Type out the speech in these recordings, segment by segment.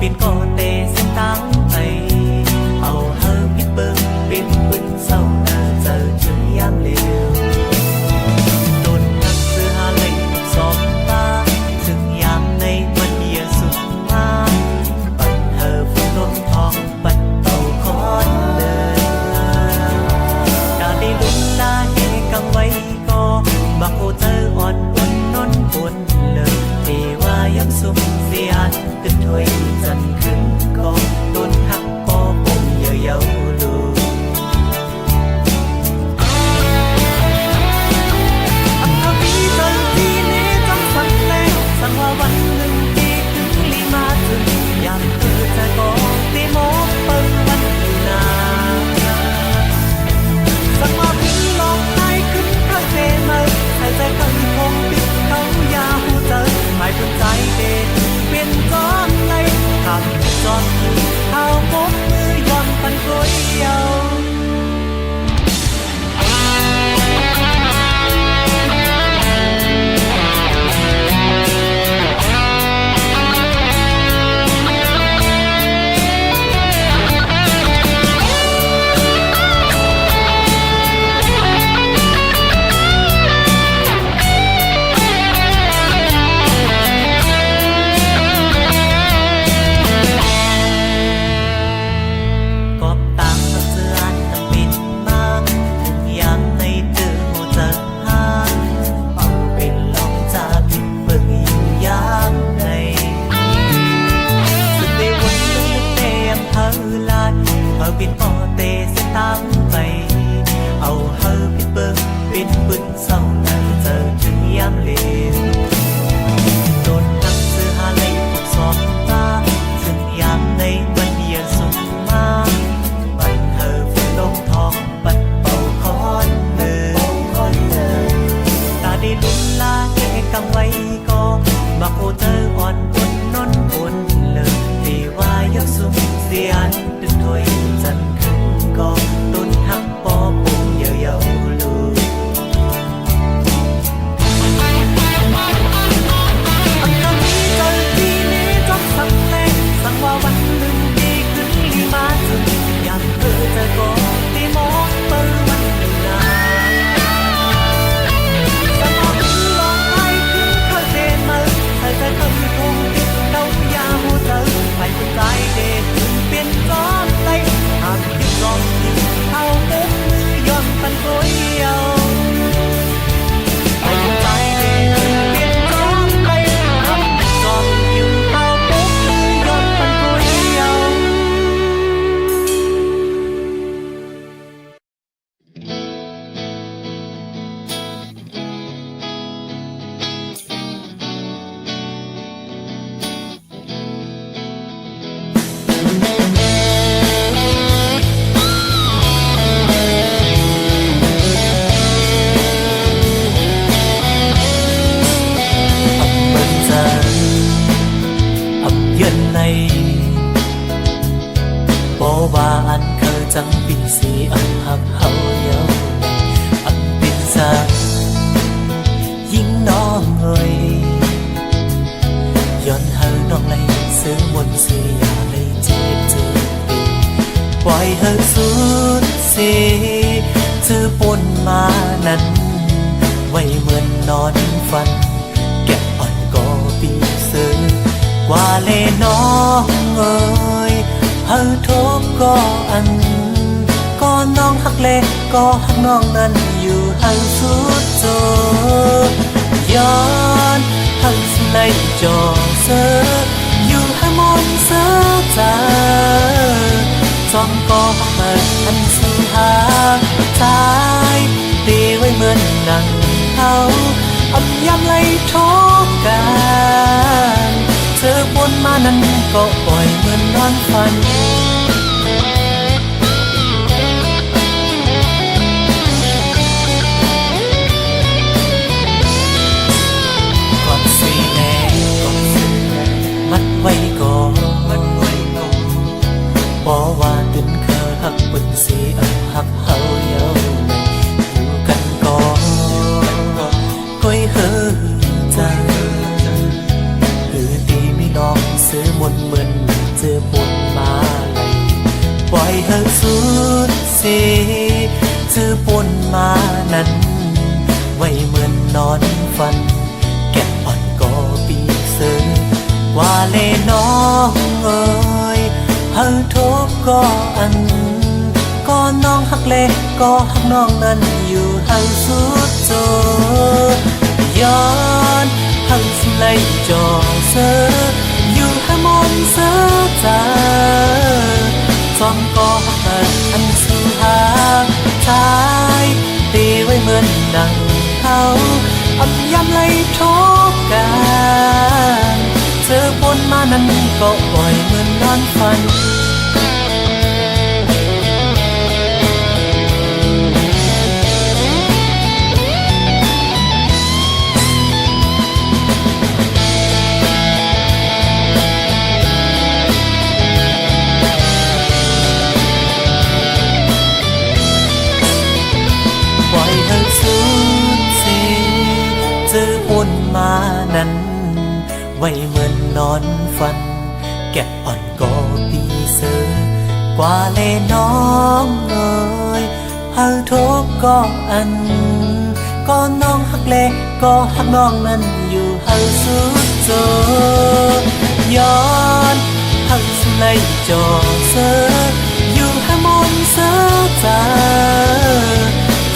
ปินก็เตะเส้นตั้งไปเอาเฮอพิดเบิ้งเป็นปืนเศร้าหน้าเจอถึงยามเร็วโดนนักเสือหาไหลสอบตาถึงยามในวันเยียสุดมาปันเฮอฝนลมทองปัดเป่าคอนเลยดาได้ลุ้นลาเฮกังไว้ก็บักโอเจออ่อนอุ่นนนปนเลยเทว่าย้ำสุ่มเสียนตึกถอยจันขึ้นก็ต้นหักปอปมเยอะเย้าลูอันเท่าที่เจอที่นี้จังสันแรงสั่งว่าวันหนึ่งที่ถึงลีมาถึงยามคือจะก็ตีโมเปิงวันนาสั่งว่าพิ้งลองให้ขึ้นข้างเจมาให้ใจกันคงปิดเขายาหูเจอหมายถึงใจเด็ดเปลี่ยนจอมเลยทำจอมเอาพบมือยอมปันกล้วยเยาเป็นปอเตเส้นตั้งไปเอาเฮอพิดเบิ้งเป็นปืนเศร้าหน้าเจอถึงยามเลวโดนนักเสือหาไหลสอบตาถึงยามในวันเยียสุดมาปันเฮอฝนลงทองปัดเป่าคอนเลยตาได้ลุ้นลาแค่กังไว้ก็บักโอเจออ่อนอุ่นนนปนเลยที่ว่ายกสุ่มเสียนดึงถอยจันขึ้นก็ต้นหักปอปุ่มเยอะเย้าลูอันนั้นนี้เจอที่นี้จงสังแรงสั่งว่าวันหนึ่งดีขึ้นลีมาถึงยามเธอจะก็ตีมองเปิดวันนาจะมองลองให้ขึ้นข้าเดนมาให้ใจคำคงติดเต้ายาหูเจอไปเป็นใจเด็ดเปลี่ยนจอมไตหากติดลองทิ้งเอาปุ๊บมือยอมปันกล้วยเยาไปเป็นใจเด็ดเปลี่ยนจอมไตหากติดลองทิ้งเอาปุ๊บมือยอมปันกล้วยเยาว่าอันเคยจังปีสีอันหักเฮาเยาอันเป็นสักยิ่งน้องเอ่ยย้อนเฮาน้องเลยซื้อมนต์ซื้อยาเลยเจ็บจืดปีปล่อยเฮาสุดสีจื้อปนมานั้นไว้เหมือนนอนฝันแก่อ่อนก็ปีซื้อกว่าเลน้องเอ่ยเฮาทุกก็อันก็น้องหักเล็กก็หักน้องนั้นอยู่เฮาสุดโจย้อนเฮาสิในจอเสืออยู่ให้มนเสือใจจอมก็หักมันอันสิหาใจตีไว้เหมือนนังเฮาอำยำไล่ทอกกันเธอปนมานั้นก็ปล่อยเหมือนนอนฝันก่อนสิแน่มัดไว้ก่อนบอกว่าตื่นเคยหักปึนสีอันหักเฮาเยาอยู่กันก่อนก้อยเฮอใจหรือตีไม่ลองซื้อมนเหมือนใจ นอนฝันแก่อ่อนก็ปีเสือกว่าเลน้องเอ้ยเฮาทุกก็อันก็น้องหักเลก็หักน้องนั้นอยู่ให้สุดโจย้อนหักสไลจอเสืออยู่ให้มนเสือใจจอมก็หักอันสู่หางชายตีไว้เหมือนดังเขาอับยำเลยทบกันเธอปนมานั้นก็ปล่อยเหมือนนอนฝันปล่อยให้สุดสิเธอปนมานั้นไว้เหมือนนอนฝันแก็บอ่อนก็ปีเสือกว่าเลน้องเอ้ยเฮาทุกก็อันก็น้องหักเลก็หักน้องนั้นอยู่เฮาสุดโจย้อนหักสไลจอเสืออยู่ให้มนเสือใจ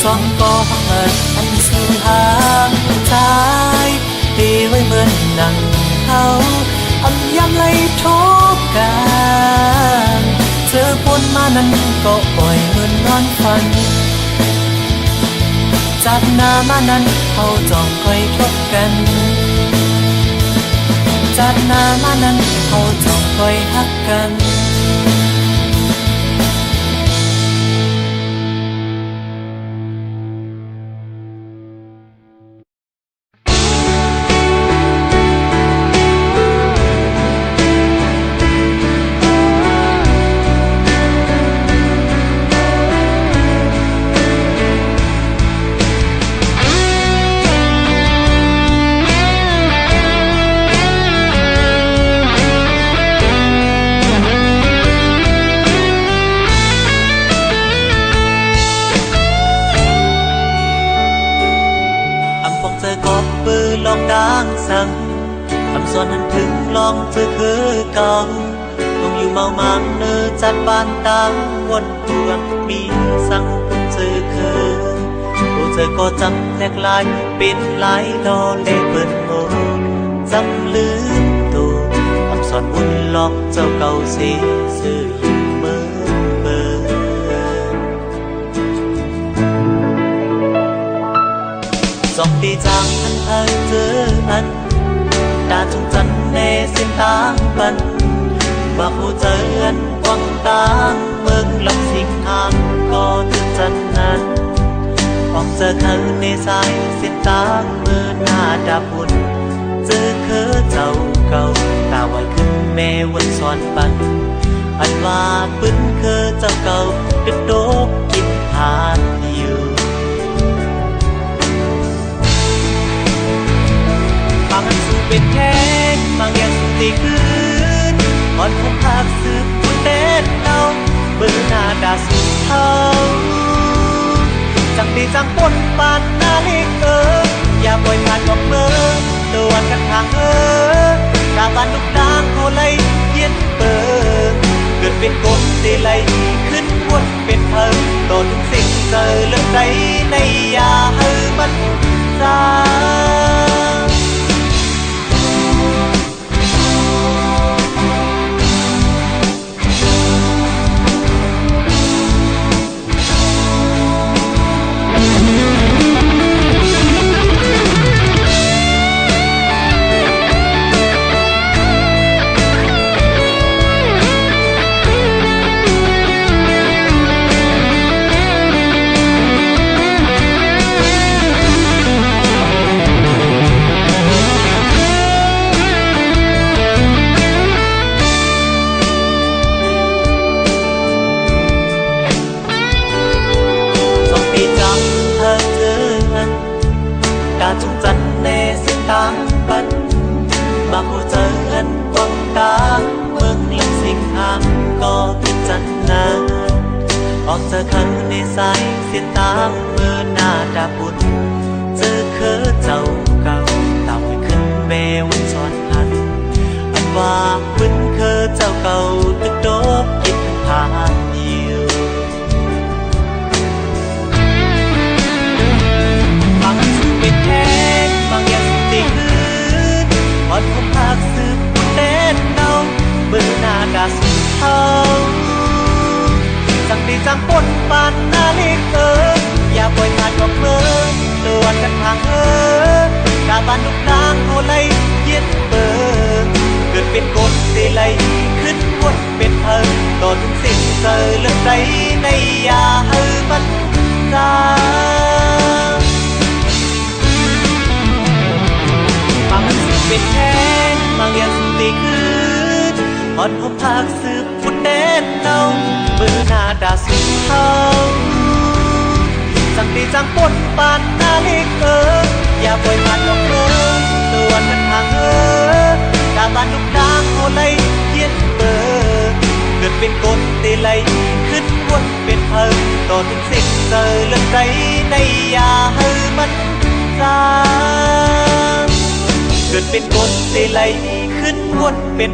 จอมก็หักอันสู่หางชายตีไว้เหมือนดังเขาอับยำเลยทบกันเธอปนมานั้นก็ปล่อยเหมือนนอนฝันจากหน้ามานั้นเขาจ้องคอยทบกันจากหน้ามานั้นเขาจ้องคอยหักกันลองดังสั่งคำสอนนั้นถึงลองเธอคือเก่าต้องอยู่เมามันเนื้อจัดบานตาวนทวนมีสั่งคุณเธอคือตัวเธอก็จำแหลกลายเป็นลายดอเล่เปิดโง่จำลืมตัวคำสอนบุญหลอกเจ้าเก่าเสียซื่ออยู่เมื่อเบอสองปีจางทันเธอเจออันดาจงจันในเส้นทางบันมาผู้เจออันหวังตางเมืองลำสิงหางก็ถึงจันนั้นพร้อมเจอเธอในสายเส้นทางเมื่อหน้าดาบุญเจอเคอเจ้าเก่าตาไว้ขึ้นแม่วันสอนบันอันว่าปืนเคอเจ้าเก่าดึกโดกกินทานอยู่บางอันสู่เป็นแข้งบางอย่างสู่ตีคืนอ่อนคงภาคสืบคุณเต้นเล่าเบื่อหน้าด่าสู่เท้าจังตีจังปนปานหน้าเล็กอย่าปล่อยผ่านบอกเบอร์ตัวกันทางกาบานลูกด่างโหไลเย็นเปิดเกิดเป็นกลตีไลขึ้นวนเป็นเธอโดนถึงสิ่งเจอเลือกใจในยาให้มันจาง างปนปานนาเล็กอย่าปล่อยขาดบอกเมื่อตัวกันทางกาบานลูกนางโหไลเย็นเบิกเกิดเป็นกฎเดลัยขึ้นวนเป็นต่อถึงสิ้นเจอเลือกใดในยามันจางบางมันสิเป็นแค้นบางอย่างสิตีคืนอ่อนหอมภาคสืบฝุ่นแดนเนามือหน้าด่าสุดเขาสั่งตีจังปนปานนาเล็กอย่าปล่อยมันออกตัวกันทางกาบานลูกนางโหไลเย็นเบิกเกิดเป็นกฎเดลัยขึ้นวนเป็นต่อถึงสิ้นเจอเลือกใดในยามันจางเกิดเป็นกฎเดลัยขึ้นวนเป็น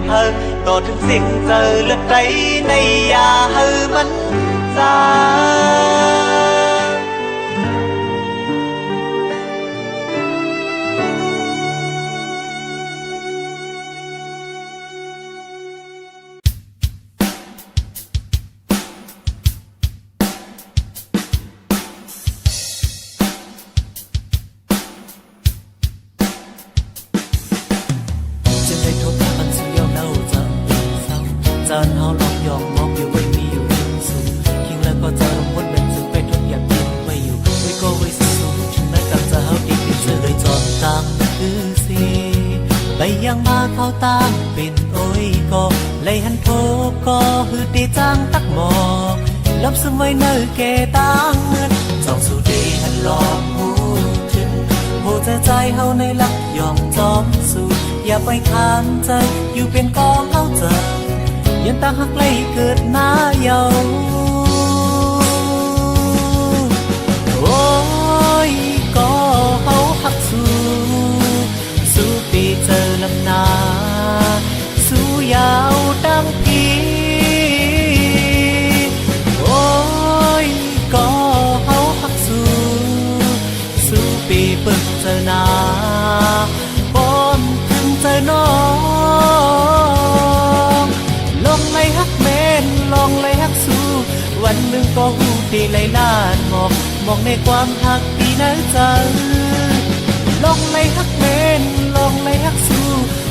ต่อถึงสิ้นเจอเลือกใดในยามันจางจานเฮาลองยองมองอยู่ไว้มีอยู่สูงคิงแล้วก็จะลงวนเป็นซึ่งไปทุกอย่างกินไม่อยู่ไม่ก็ไว้สูงถึงแม้กับจะเฮาดีเป็นเสื่อเลยจอดตังคือสิไปยังมาเข้าตามเป็นโอ้ยก็เลยหันโทก็หือดีจังตักหมอลับซึมไว้เนื้อแก่ตังเงินจองสู่ดีหันลองหูถึงโหใจเฮาในลักยอมจอมสู่อย่าไปข้ามใจอยู่เป็นกองเฮาเจอยันตาหักไหลเกิดหน้าเยาโอ้ยก็เฮาหักสู้ปีเจอลำนาสู้ยาวดังพีโอ้ยก็เฮาหักสู้ปีเปิดเจอนาบอนถึงเจอน้องลองไล่ฮักเมนลองไล่ฮักสู้วันหนึ่งก็หูดีไล่ล้านมองในความหักดีนั้นเจอลองไล่ฮักเมนลองไล่ฮักสู้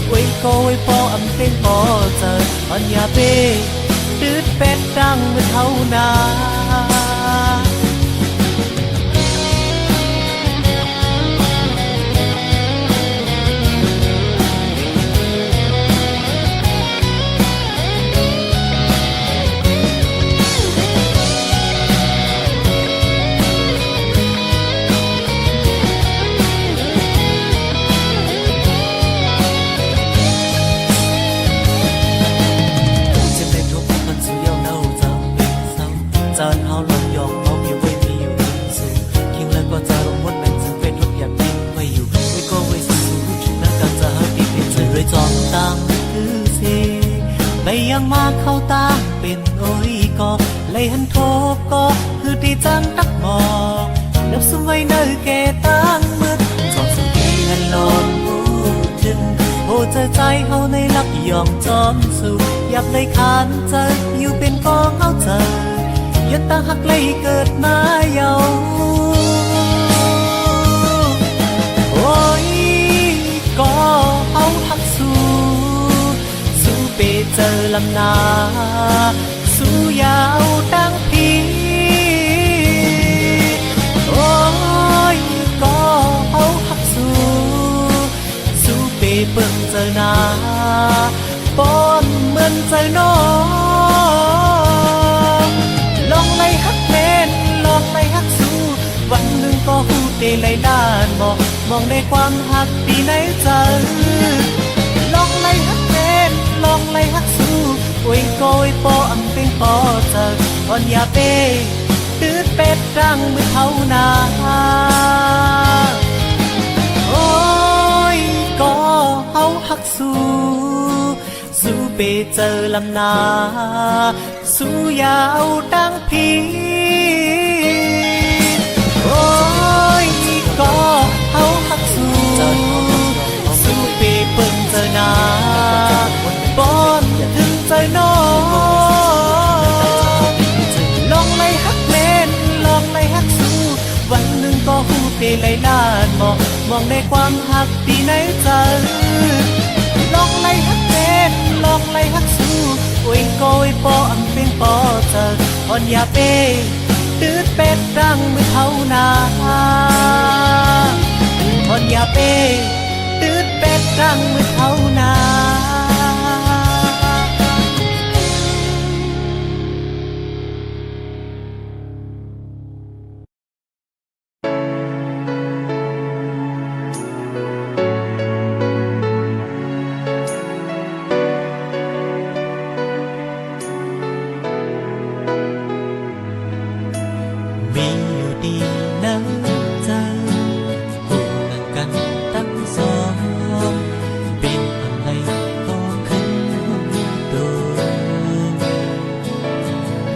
ไว้ก็ไว้พออำเป็นพอเจออ่อนอย่าเป้ตืดเป็ดดังเหมือนเท่านาจานเฮาลองยองมองอยู่ไว้มีอยู่สูงคิงแล้วก็จะลงวนเป็นซึ่งเป็นทุกอย่างที่ไม่อยู่ไม่ก็ไว้สู้ถึงแม้กันจะหาดีเป็นเสื่อเลยจอมตังคือสิไปยังมาเข้าตาเป็นโอ้ยก็เลยหันโทก็คือดีจังตักหมอกนับสมัยเนื้อแก่ตั้งมืดจอมสุดีหันลอนหูถึงโหใจเฮาในลักยอมจอมสู้อยากเลยขานใจอยู่เป็นกองเฮาเจอยันตาหักไหลเกิดมาเยาโอ้ยก็เฮาหักสู้ไปเจอลำนาสู้ยาวดังพีโอ้ยก็เฮาหักสู้ไปเบิ่งเจอนาป้อนเหมือนเจอน้องลองไล่ฮักเล่นลองไล่ฮักสู้วันหนึ่งก็หูเตไล่ด้านมองในความหักดีในใจลองไล่ฮักเล่นลองไล่ฮักสู้โอ้ยโกยปออำเป็นปอเจออ่อนอย่าเป้ตืดเป็ดดังเหมือนเท่านาโอ้ยก็เฮาหักสู้ไปเจอลำนาสู้ยาวดังพีโอ้ยก็เฮาหักสู้ไปเบิ่งเจอนาบอนถึงใจน้องลองไล่ ไหลล้านมองในความหักที่ในใจลองไล่ฮักเป็นลองไล่ฮักสู้โอ้ยโกยปออำเป็นปอเจออ่อนอย่าเป้ตืดเป็ดดังมือเท่านาอ่อนอย่าเป้ตืดเป็ดดังมือเท่านามีอยู่ดีนะเธอห่วงกันตั้งสองเป็นอะไรก็ขึ้นดู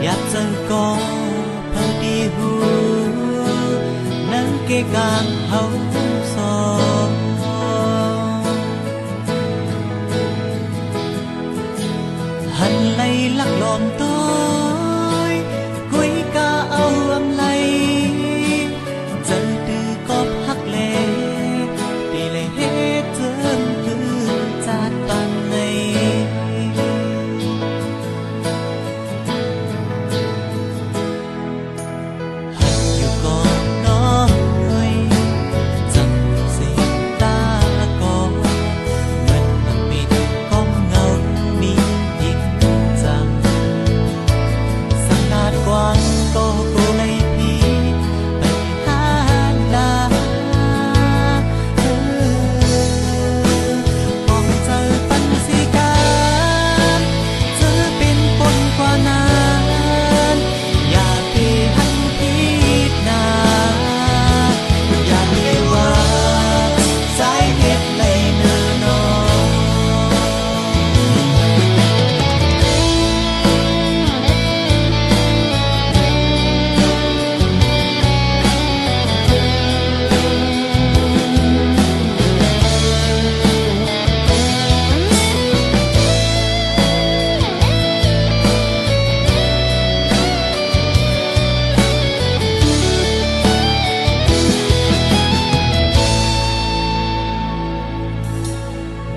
อยากเจอก็พอดีหูนั่งเกะกางเฮาสองหันไหลลักลอมต้อยกุยกาเอาอำไลเจอดื้อกอบหักเลตีเลยเฮ็ดเจิมคือจาดปันในหันอยู่ก่อนน้อยจังสิตาก่อนเหมือนมันปิดก้มเงามีอีกจังสังกาดกว้างก็กูในพี่ไปหาลามองเจอปันสิการเธอเป็นคนกว่านั้นอย่าไปหันผิดนาอย่าเลยว่าสายเหตุเลยเนิ่นนอ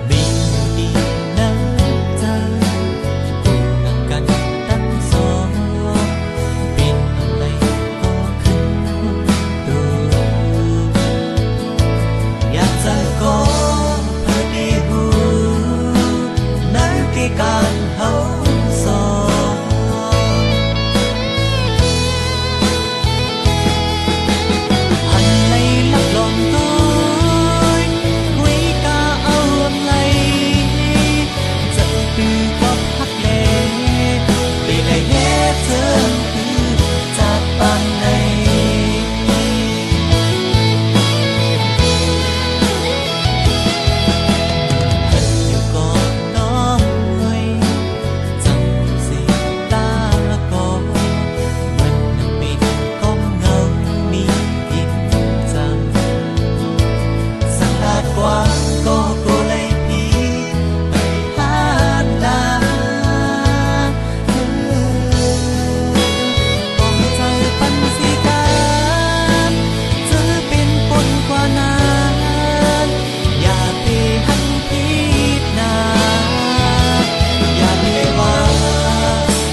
มีอยู่ดีนะเธอห่วงกันตั้งสองเป็นอะไรก็ขึ้นดูอยากจะก็พอดีหูนั่งเกะกางเฮาสองหันไหลลักลอมต้อยกุยกาเอาอำไลเจะคือความหักเลตีเลยเฮ็ดเธอคือจากปานในหันอยู่ก่อนน้อยจังสิตาก่อนเหมือนมันปิดก้มเงามีอีกจังสังกาดกว้างก็กูเลยพี่ไปหาลามองเจอปันสิการเธอเป็นคนกว่านั้นอย่าไปหันผิดนาอย่าเลยว่า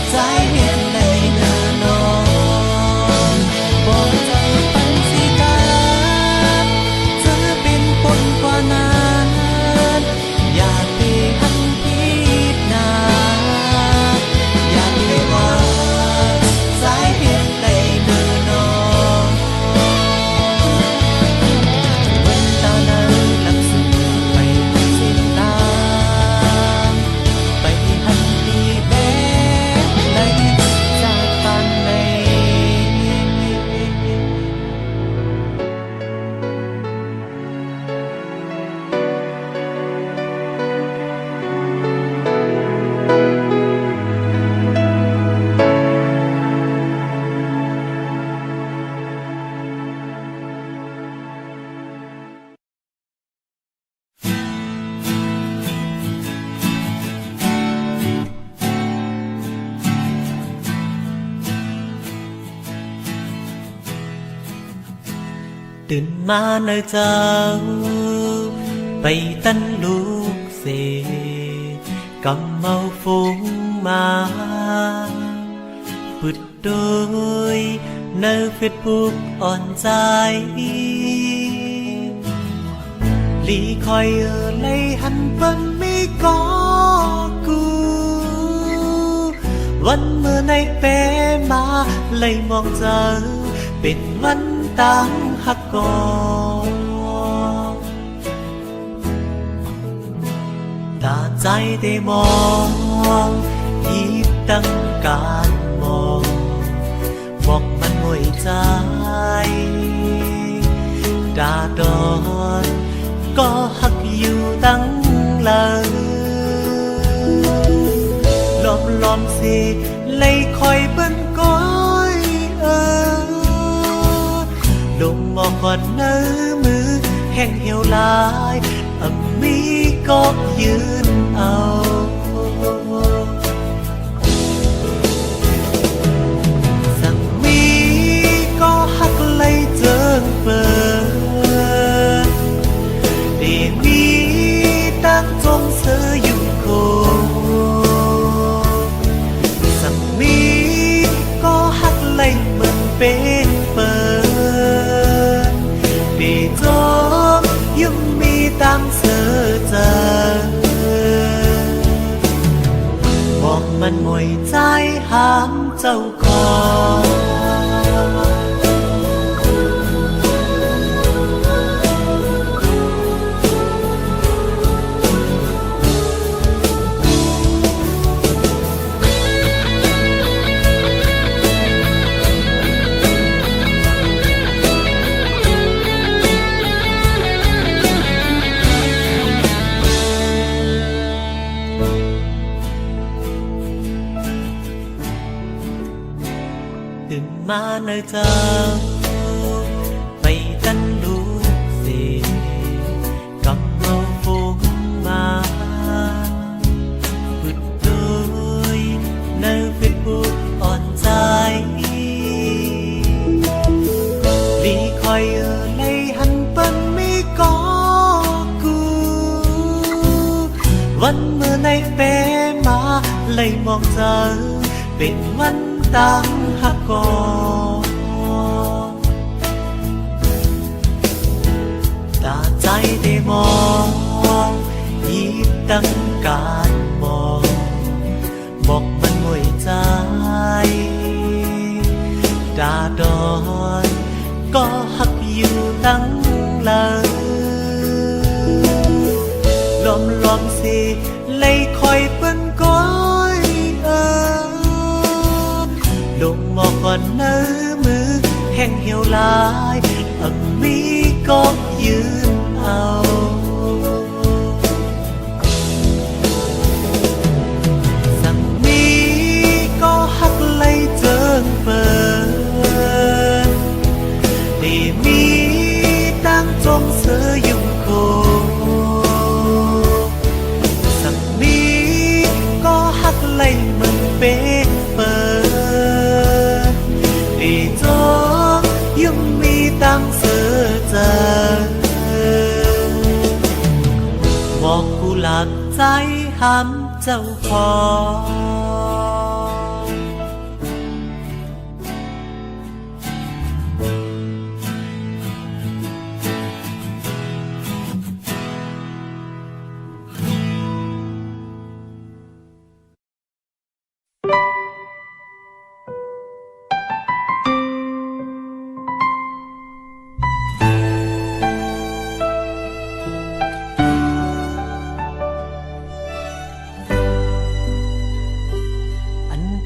ใจเห็นในเนิ่นนอนมองเจอปันสิการเธอเป็นคนกว่านั้น ตื่นมาเนอเจ้าไปตั้นลูกเสกำเมาฟุ้งมาปุดโดยเนอเฟซบุ๊กอ่อนใจลีคอยเลยหันเปิ้นไม่ก็กูวันเมื่อในเป้มาเลยมองเจอเป็นวันตั้งหักกอนตาใจได้มองยิบตั้งการมองบอกมันห่วยใจดาดอนก็หักอยู่ตั้งเลยล้อมสิเลยคอยเปิ้นก้อยลงมองก่อนเนื้อมือแห้งเหี่ยวลายมีก็ยืนเอาสั่งมีก็หักเลยเจิงเปิดเดมีตั้งจงเสืออยู่โคสั่งมีก็หักเลยเหมือนเป็นเปิดเดจงยังมีตั้งเสือเจอบอกมันหมวยใจห้ามเจ้าของตื่นมาเนอเจ้าไปตั้นลูกเสกำเมาฟุ้งมาปุดโดยเนอเฟซบุ๊กอ่อนใจลีคอยเลยหันเปิ้นไม่ก็กูวันเมื่อในเป้มาเลยมองเจอเป็นวันตั้งหักกอนตาใจได้มองยิบตั้งการมองบอกมันห่วยใจดาดอนก็หักอยู่ตั้งเลยล้อมสิเลยคอยเปิ้นก้อยลงมองก่อนเนื้อมือแห้งเหี่ยวลายมีก็ยืนเอาสั่งมีก็หักเลยเจิงเปิดเดมีตั้งจงเสืออยู่โคสั่งมีก็หักเลยมันเป็นเปิดยังมีตั้งเสือเจอบอกกูหลับใจห้ามเจ้าของ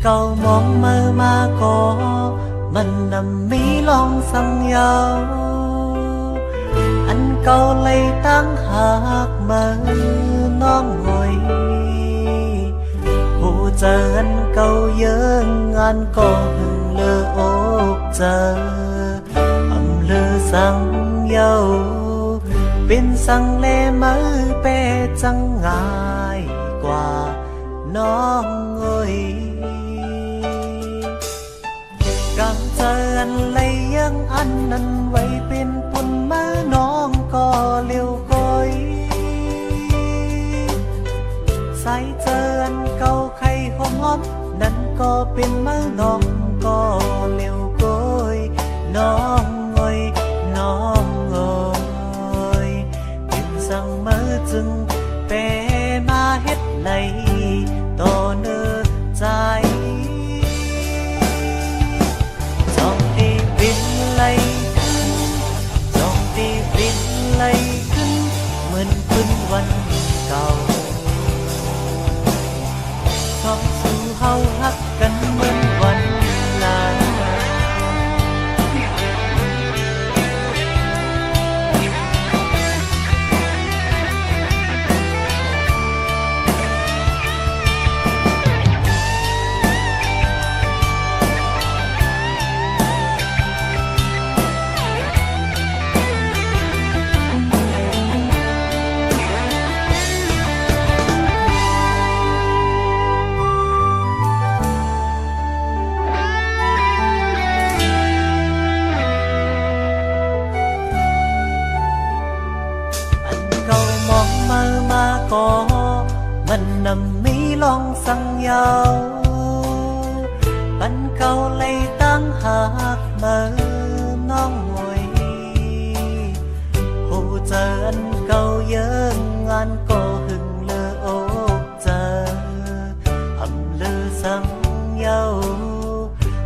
เก่ามองมือมาก็มันนำมีลองสังเยาอันเก่าเลยตั้งหักมือน้องหอยผู้เจออันเก่าเยอะงานก็หึงเลืออกเจอเลือสังเยาเป็นสังเลมือเปจังง่ายกว่าน้องเอ้ยกังเจออันเลยยังอันนั้นไว้เป็นผล จึงเปมาเฮ็ดไหนต่อเนื้อใจจ้องตีบินไหลขึ้นจ้องตีบินไหลขึ้นเหมือนคืนวันเก่าชอบสู่เฮาฮักกันเหมือนวันลาก็มันนำมีลองสังยาวปันเก่าเลยตั้งหากมาน้องหวยหูเจออันเก่าเยอะงานก็หึงเลออกเจออำเลือสังยาว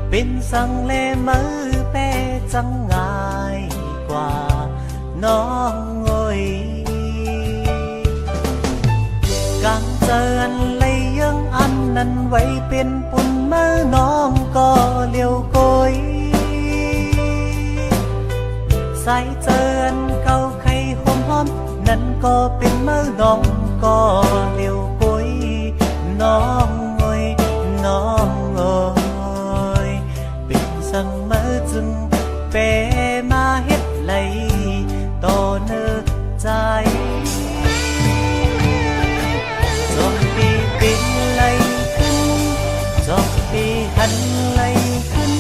เป็นสังเลมือเป้จังง่ายกว่าน้องหวยกังเจออันเลยยังอันนั้นไว้เป็นปุ่นเมื่อน้องก็เลี้ยวโกยใส่เจออันเก่าไข่หอมหอมนั่นก็เป็นเมื่อน้องก็เลี้ยวโกยน้องโอยน้องโอยเป็นสังเมื่อจึงเปมาเฮ็ดไหลต่อเนื้อใจหันไหลขึ้น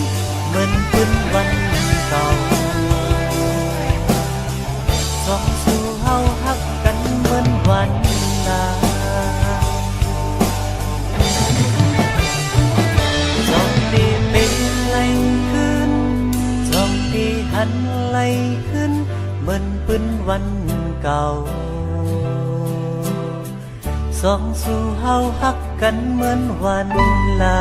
เหมือนคืนวันเก่าส่องสู่เฮาฮักกันเหมือนวันนาจ้องดีเป็นไหลขึ้นจ้องดีหันไหลขึ้นเหมือนปืนวันเก่าส่องสู่เฮาฮักกันเหมือนวันลา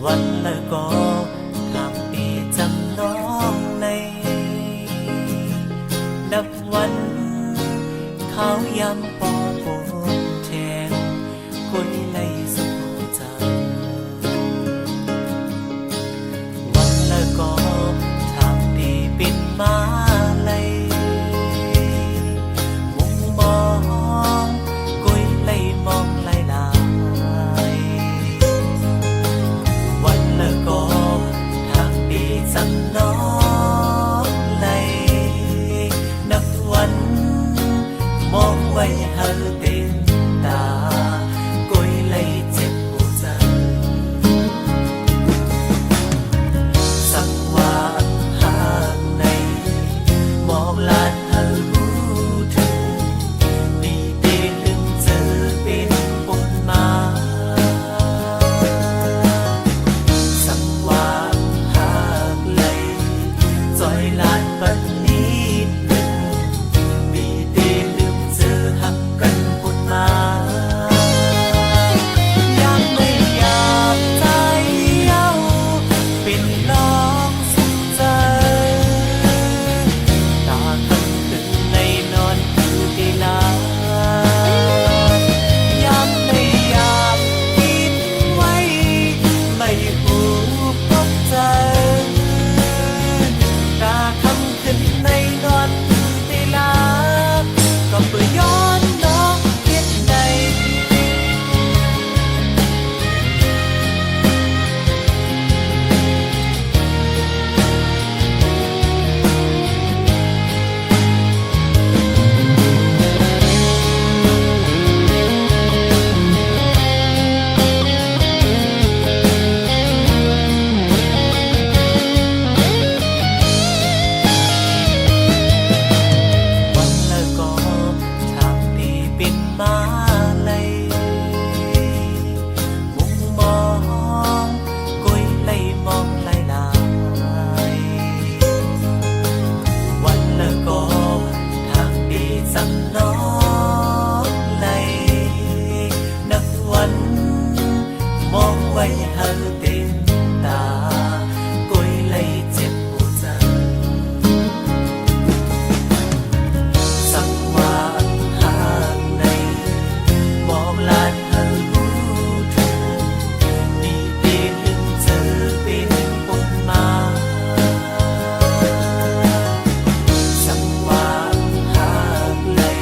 วันละก็ทำปีจำน้องในนับวันเขายำปอปนแทนคุยไล่สุขจังวันละก็ทำปีปิดมาเลยมุงมองคุยไล่มองไล่ลาวันละ หลานเฮามีปีหนึ่งเจอเป็นปนมาสังวางหากเลย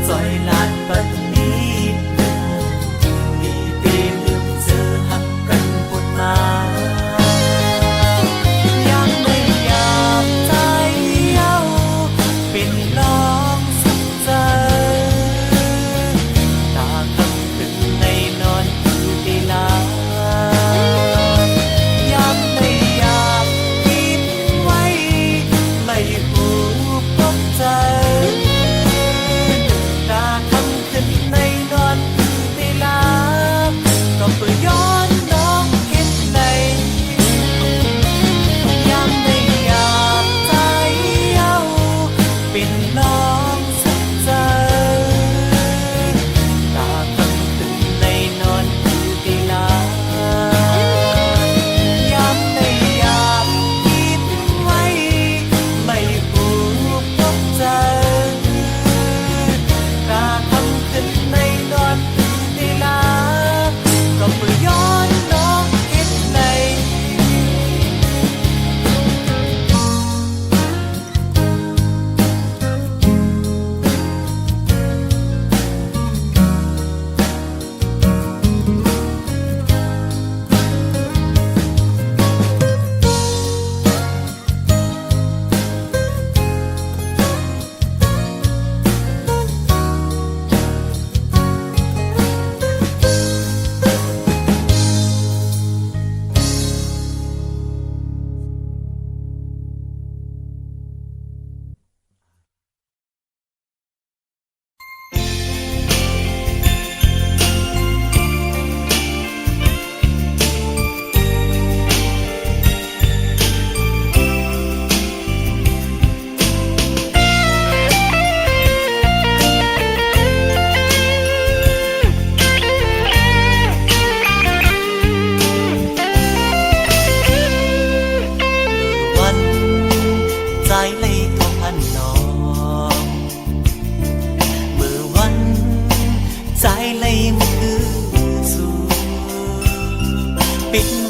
จอยหลานบัดนี้มีปีหนึ่งเจอหักกันปนมายังไม่อยากใจเอาเป็นน้องสักใจตาคำขึ้นในนอนคือตีลายังไม่อยากคิดไว้ไม่หูพบใจตาคำขึ้นในนอนคือตีลาก็เพื่อย้อนน้องเห็นในยังไม่อยากใจเอาเป็นน้องสักใจตาคำขึ้นในนอนคือตีลายังไม่อยากคิดไว้ไม่ผูกพบใจตาคำขึ้นในนอนคือตีลาก็เพื่อย้อนน้องเห็นใน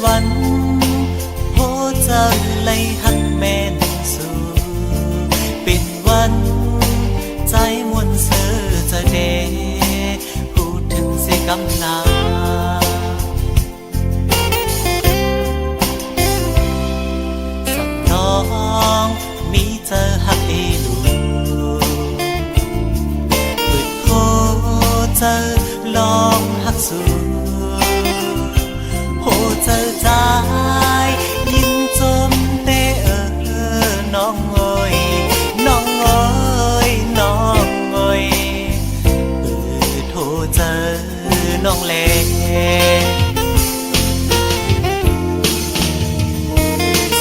วันโหเจ้าเลยหักแม่นสู่เป็นวันใจมวนเสือจะเดพูดถึงเสียกำลาสักน้องมีเธอหักเอลูเปิดโหเธอลองหักสู่โหเธอใจยินจมเตน้องเอ้ยน้องเอ้ยน้องเอ้ยโทรเจอน้องแล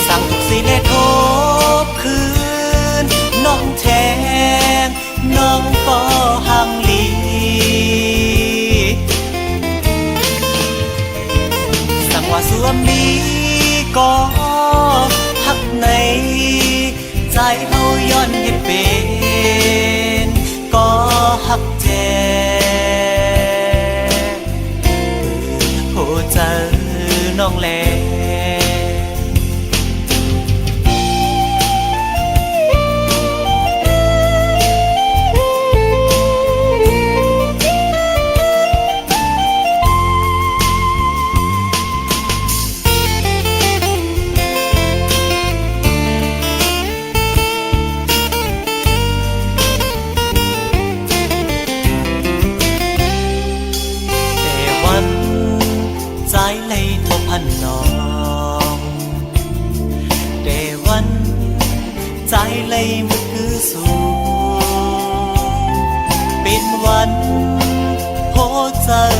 สั่งสิเลทบคืนน้องแทงน้องก็หังลีสั่งว่าสวมนี้ก็หักในใจเฮาย้อนเฮ็ดเป็นก็หักแท้โหเจอน้องแลใจเลยมันคือสู่เป็นวันโหเจอ